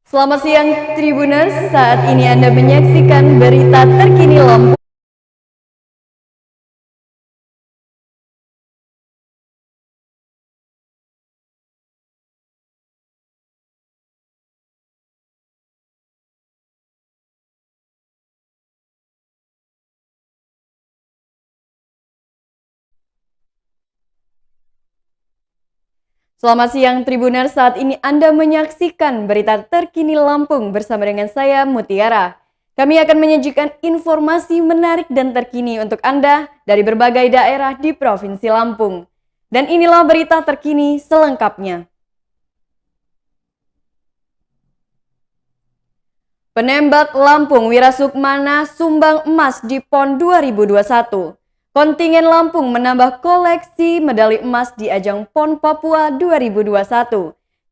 Selamat siang Tribuners, saat ini Anda menyaksikan berita terkini Lampung. Selamat siang Tribuners, saat ini Anda menyaksikan berita terkini Lampung bersama dengan saya Mutiara. Kami akan menyajikan informasi menarik dan terkini untuk Anda dari berbagai daerah di Provinsi Lampung. Dan inilah berita terkini selengkapnya. Penembak Lampung Wira Sukmana sumbang emas di PON 2021. Kontingen Lampung menambah koleksi medali emas di ajang PON Papua 2021.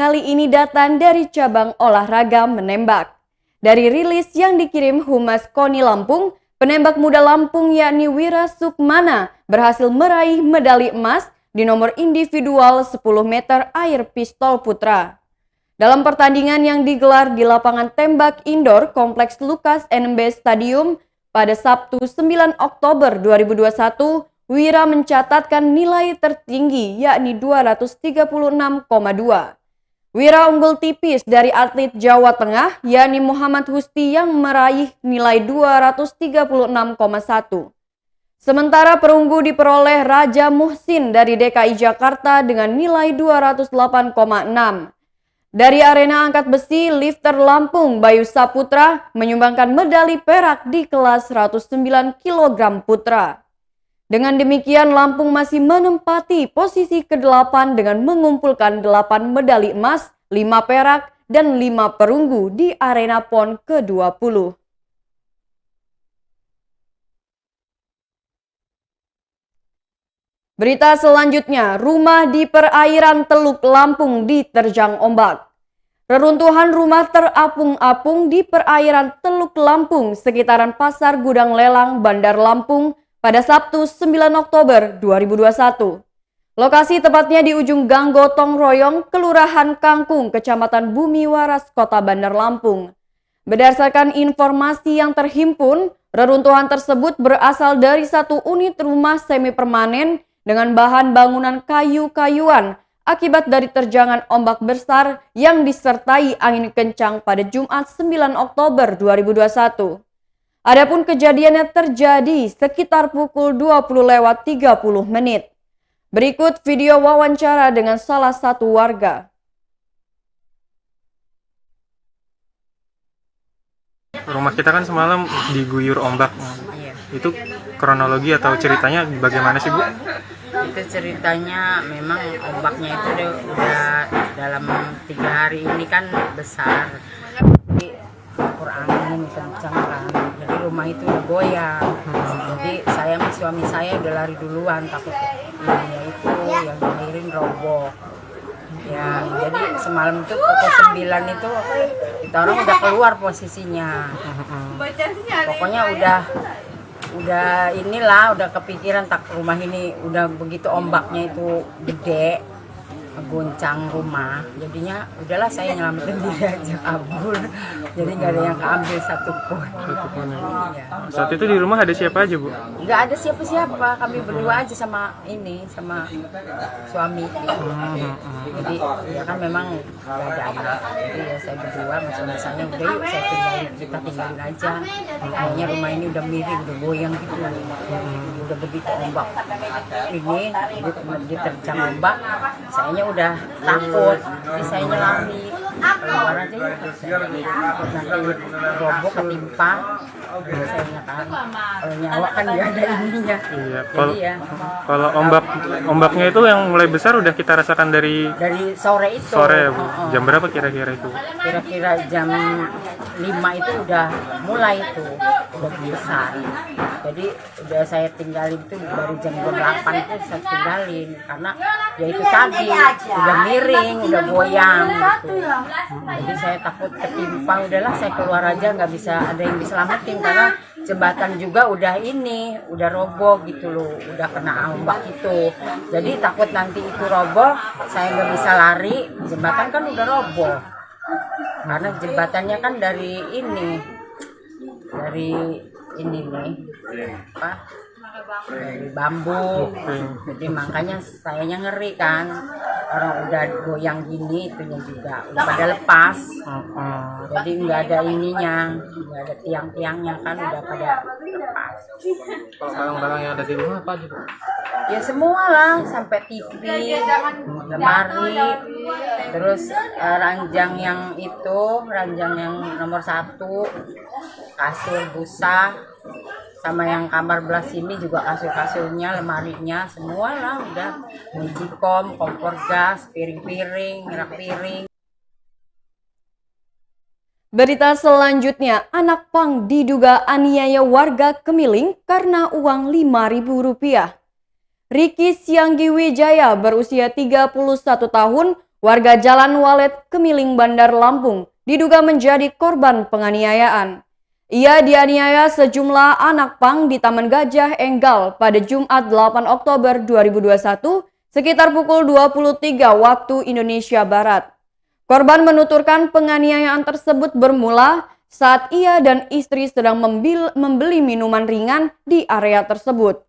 Kali ini datang dari cabang olahraga menembak. Dari rilis yang dikirim Humas KONI Lampung, penembak muda Lampung yakni Wira Sukmana berhasil meraih medali emas di nomor individual 10 meter air pistol putra. Dalam pertandingan yang digelar di lapangan tembak indoor Kompleks Lukas NMB Stadium pada Sabtu 9 Oktober 2021, Wira mencatatkan nilai tertinggi yakni 236,2. Wira unggul tipis dari atlet Jawa Tengah yakni Muhammad Husti yang meraih nilai 236,1. Sementara perunggu diperoleh Raja Muhsin dari DKI Jakarta dengan nilai 208,6. Dari arena angkat besi, lifter Lampung Bayu Saputra menyumbangkan medali perak di kelas 109 kg putra. Dengan demikian, Lampung masih menempati posisi ke-8 dengan mengumpulkan 8 medali emas, 5 perak, dan 5 perunggu di arena PON ke-20. Berita selanjutnya, rumah di perairan Teluk Lampung diterjang ombak. Reruntuhan rumah terapung-apung di perairan Teluk Lampung sekitaran Pasar Gudang Lelang, Bandar Lampung pada Sabtu 9 Oktober 2021. Lokasi tepatnya di ujung Gang Gotong Royong, Kelurahan Kangkung, Kecamatan Bumi Waras, Kota Bandar Lampung. Berdasarkan informasi yang terhimpun, reruntuhan tersebut berasal dari satu unit rumah semi permanen dengan bahan bangunan kayu-kayuan akibat dari terjangan ombak besar yang disertai angin kencang pada Jumat 9 Oktober 2021. Adapun kejadiannya terjadi sekitar pukul 20:30. Berikut video wawancara dengan salah satu warga. Rumah kita kan semalam diguyur ombak. Itu kronologi atau ceritanya bagaimana sih, Bu? Itu ceritanya memang ombaknya itu udah dalam 3 hari ini kan besar. Jadi campur angin kencang kan. Jadi rumah itu udah goyang. Jadi saya sama suami saya udah lari duluan takut ininya itu yang ngelahirin roboh. Ya, jadi semalam itu pukul 9 itu kita orang udah keluar posisinya. Pokoknya udah kepikiran tak rumah ini udah begitu ombaknya itu gede goncang rumah, jadinya udahlah saya nyelamatin diri aja kabur, jadi nggak ada yang keambil satupun. Ya. Saat itu di rumah ada siapa aja, Bu? Nggak ada siapa-siapa, kami berdua aja sama suami gitu. Jadi ya kan memang nggak ada anak, jadi ya saya berdua sama suami saya udah yuk kita tinggalin aja. Kayaknya rumah ini udah miring, udah goyang gitu, udah begitu ombak ini diterjang ombak, sayanya udah takut, jadi saya lari keluar aja ya, takut nanti roboh ketimpa. Saya kan kalau nyawa kan nggak ada ininya. Iya, Jadi ombaknya itu yang mulai besar udah kita rasakan dari sore itu. Sore, Bu. Jam berapa kira-kira itu? Kira-kira jam 5 itu udah mulai itu, udah besar. Jadi udah saya tinggalin tuh dari jam 8 itu saya tinggalin karena ya itu tadi udah miring, udah goyang gitu. Jadi saya takut ketimpa, udahlah saya keluar aja, nggak bisa ada yang diselamatin karena jembatan juga udah roboh gitu loh, udah kena ombak itu. Jadi takut nanti itu roboh, saya nggak bisa lari, jembatan kan udah roboh. Karena jembatannya kan dari ini nih, apa? Dari bambu. Jadi makanya sayanya ngeri kan. Orang udah goyang gini, itunya juga udah pada lepas. Jadi nggak ada ininya, nggak ada tiang-tiangnya kan udah pada lepas. Kalau barang-barang yang ada di rumah apa aja, Bu? Ya semua lah, sampai TV, lemari, terus ranjang yang nomor 1, kasur busa, sama yang kamar belah sini juga kasur-kasurnya, lemarinya, semua lah udah. Magicom, kompor gas, piring-piring, rak piring. Berita selanjutnya, anak pang diduga aniaya warga Kemiling karena uang Rp5.000. Riki Sianggi Wijaya berusia 31 tahun, warga Jalan Walet, Kemiling, Bandar Lampung, diduga menjadi korban penganiayaan. Ia dianiaya sejumlah anak pang di Taman Gajah Enggal pada Jumat 8 Oktober 2021 sekitar pukul 23 waktu Indonesia Barat. Korban menuturkan penganiayaan tersebut bermula saat ia dan istri sedang membeli minuman ringan di area tersebut.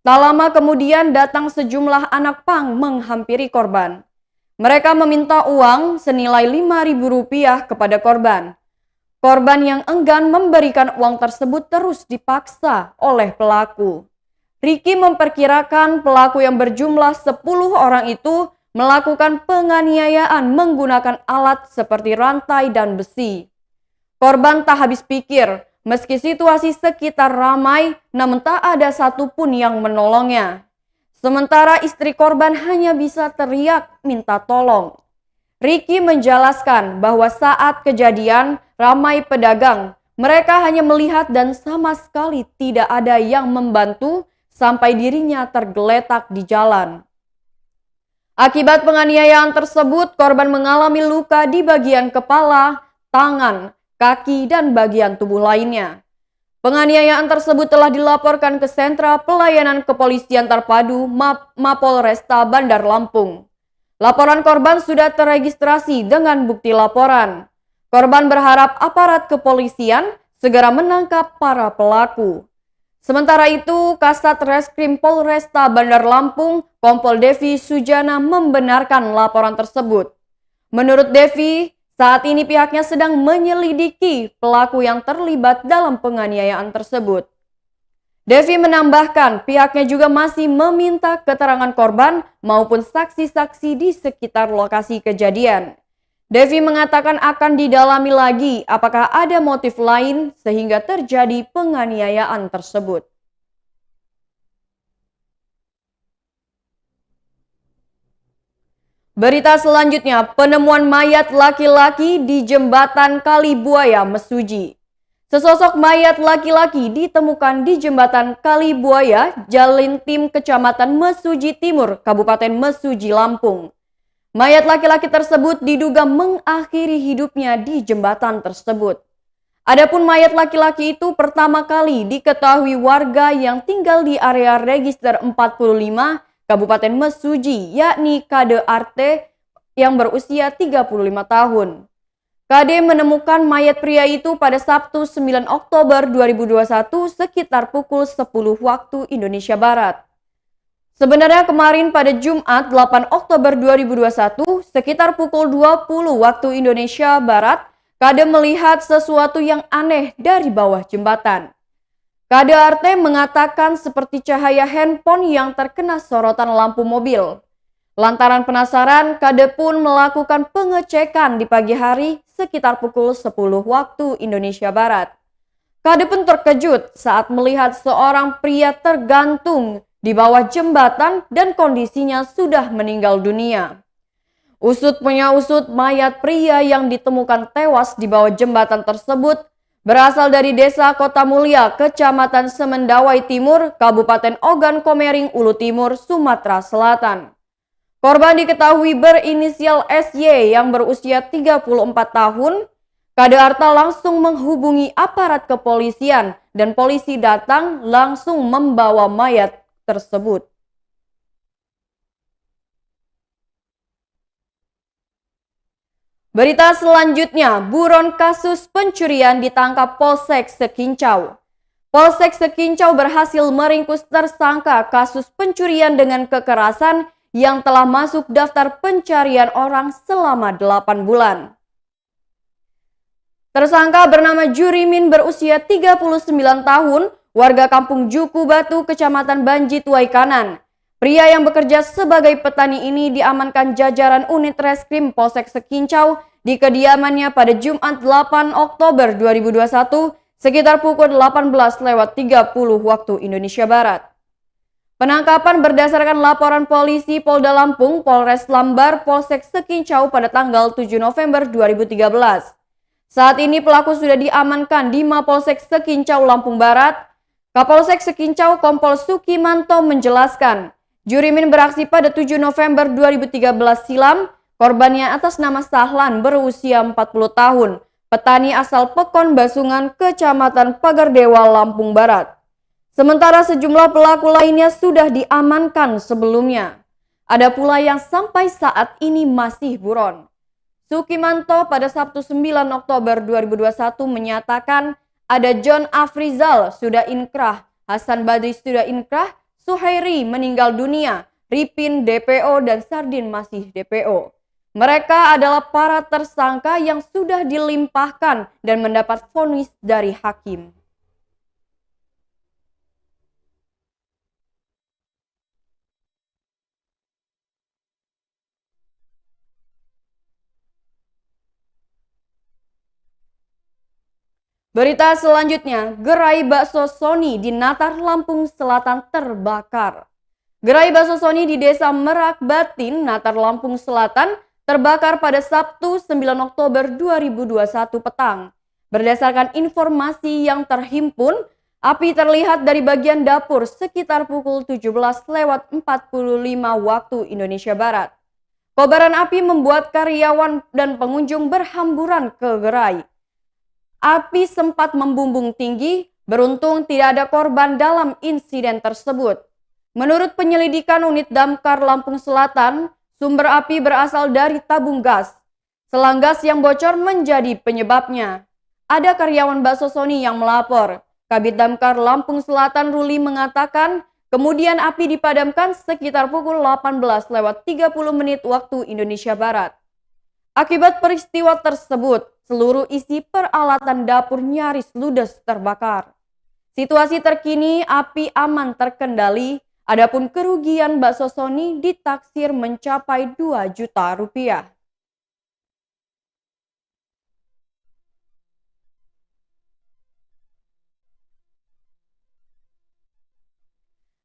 Tak lama kemudian datang sejumlah anak pang menghampiri korban. Mereka meminta uang senilai Rp5.000 kepada korban. Korban yang enggan memberikan uang tersebut terus dipaksa oleh pelaku. Riki memperkirakan pelaku yang berjumlah 10 orang itu melakukan penganiayaan menggunakan alat seperti rantai dan besi. Korban tak habis pikir. Meski situasi sekitar ramai, namun tak ada satupun yang menolongnya. Sementara istri korban hanya bisa teriak minta tolong. Riki menjelaskan bahwa saat kejadian ramai pedagang, mereka hanya melihat dan sama sekali tidak ada yang membantu sampai dirinya tergeletak di jalan. Akibat penganiayaan tersebut, korban mengalami luka di bagian kepala, tangan, kaki, dan bagian tubuh lainnya. Penganiayaan tersebut telah dilaporkan ke Sentra Pelayanan Kepolisian Terpadu Mapolresta Bandar Lampung. Laporan korban sudah terregistrasi dengan bukti laporan. Korban berharap aparat kepolisian segera menangkap para pelaku. Sementara itu, Kasat Reskrim Polresta Bandar Lampung, Kompol Devi Sujana membenarkan laporan tersebut. Menurut Devi, saat ini pihaknya sedang menyelidiki pelaku yang terlibat dalam penganiayaan tersebut. Devi menambahkan pihaknya juga masih meminta keterangan korban maupun saksi-saksi di sekitar lokasi kejadian. Devi mengatakan akan didalami lagi apakah ada motif lain sehingga terjadi penganiayaan tersebut. Berita selanjutnya, penemuan mayat laki-laki di jembatan Kalibuaya, Mesuji. Sesosok mayat laki-laki ditemukan di jembatan Kalibuaya, Jalintim, Kecamatan Mesuji Timur, Kabupaten Mesuji, Lampung. Mayat laki-laki tersebut diduga mengakhiri hidupnya di jembatan tersebut. Adapun mayat laki-laki itu pertama kali diketahui warga yang tinggal di area Register 45 Kabupaten Mesuji, yakni Kade Arte yang berusia 35 tahun. Kade menemukan mayat pria itu pada Sabtu 9 Oktober 2021 sekitar pukul 10 waktu Indonesia Barat. Sebenarnya kemarin pada Jumat 8 Oktober 2021 sekitar pukul 20 waktu Indonesia Barat, Kade melihat sesuatu yang aneh dari bawah jembatan. Kade Arte mengatakan seperti cahaya handphone yang terkena sorotan lampu mobil. Lantaran penasaran, Kade pun melakukan pengecekan di pagi hari sekitar pukul 10 waktu Indonesia Barat. Kade pun terkejut saat melihat seorang pria tergantung di bawah jembatan dan kondisinya sudah meninggal dunia. Usut punya usut, mayat pria yang ditemukan tewas di bawah jembatan tersebut berasal dari desa Kota Mulia, Kecamatan Semendawai Timur, Kabupaten Ogan Komering, Ulu Timur, Sumatera Selatan. Korban diketahui berinisial SY yang berusia 34 tahun. Kade Arta langsung menghubungi aparat kepolisian dan polisi datang langsung membawa mayat tersebut. Berita selanjutnya, buron kasus pencurian ditangkap Polsek Sekincau. Polsek Sekincau berhasil meringkus tersangka kasus pencurian dengan kekerasan yang telah masuk daftar pencarian orang selama 8 bulan. Tersangka bernama Jurimin berusia 39 tahun, warga kampung Juku Batu, Kecamatan Banjit, Waikanan. Pria yang bekerja sebagai petani ini diamankan jajaran unit reskrim Polsek Sekincau di kediamannya pada Jumat 8 Oktober 2021 sekitar pukul 18.30 waktu Indonesia Barat. Penangkapan berdasarkan laporan polisi Polda Lampung, Polres Lambar, Polsek Sekincau pada tanggal 7 November 2013. Saat ini pelaku sudah diamankan di Mapolsek Sekincau, Lampung Barat. Kapolsek Sekincau Kompol Sukimanto menjelaskan, Jurimin beraksi pada 7 November 2013 silam. Korbannya atas nama Sahlan berusia 40 tahun, petani asal Pekon Basungan, Kecamatan Pagardewa, Lampung Barat. Sementara sejumlah pelaku lainnya sudah diamankan sebelumnya. Ada pula yang sampai saat ini masih buron. Sukimanto pada Sabtu 9 Oktober 2021 menyatakan ada John Afrizal sudah inkrah, Hasan Badri sudah inkrah, Suhairi meninggal dunia, Ripin DPO dan Sardin masih DPO. Mereka adalah para tersangka yang sudah dilimpahkan dan mendapat vonis dari hakim. Berita selanjutnya, gerai bakso Sony di Natar, Lampung Selatan terbakar. Gerai bakso Sony di Desa Merak Batin, Natar, Lampung Selatan terbakar pada Sabtu 9 Oktober 2021 petang. Berdasarkan informasi yang terhimpun, api terlihat dari bagian dapur sekitar pukul 17.45 waktu Indonesia Barat. Kobaran api membuat karyawan dan pengunjung berhamburan ke gerai. Api sempat membumbung tinggi, beruntung tidak ada korban dalam insiden tersebut. Menurut penyelidikan unit damkar Lampung Selatan, sumber api berasal dari tabung gas. Selang gas yang bocor menjadi penyebabnya. Ada karyawan bakso Sony yang melapor. Kabid Damkar Lampung Selatan Ruli mengatakan, kemudian api dipadamkan sekitar pukul 18.30 waktu Indonesia Barat. Akibat peristiwa tersebut, seluruh isi peralatan dapur nyaris ludes terbakar. Situasi terkini api aman terkendali, adapun kerugian bakso Sony ditaksir mencapai 2 juta rupiah.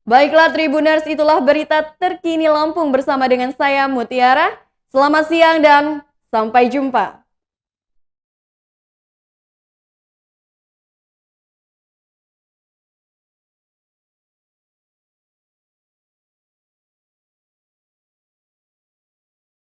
Baiklah Tribuners, itulah berita terkini Lampung bersama dengan saya Mutiara. Selamat siang dan sampai jumpa.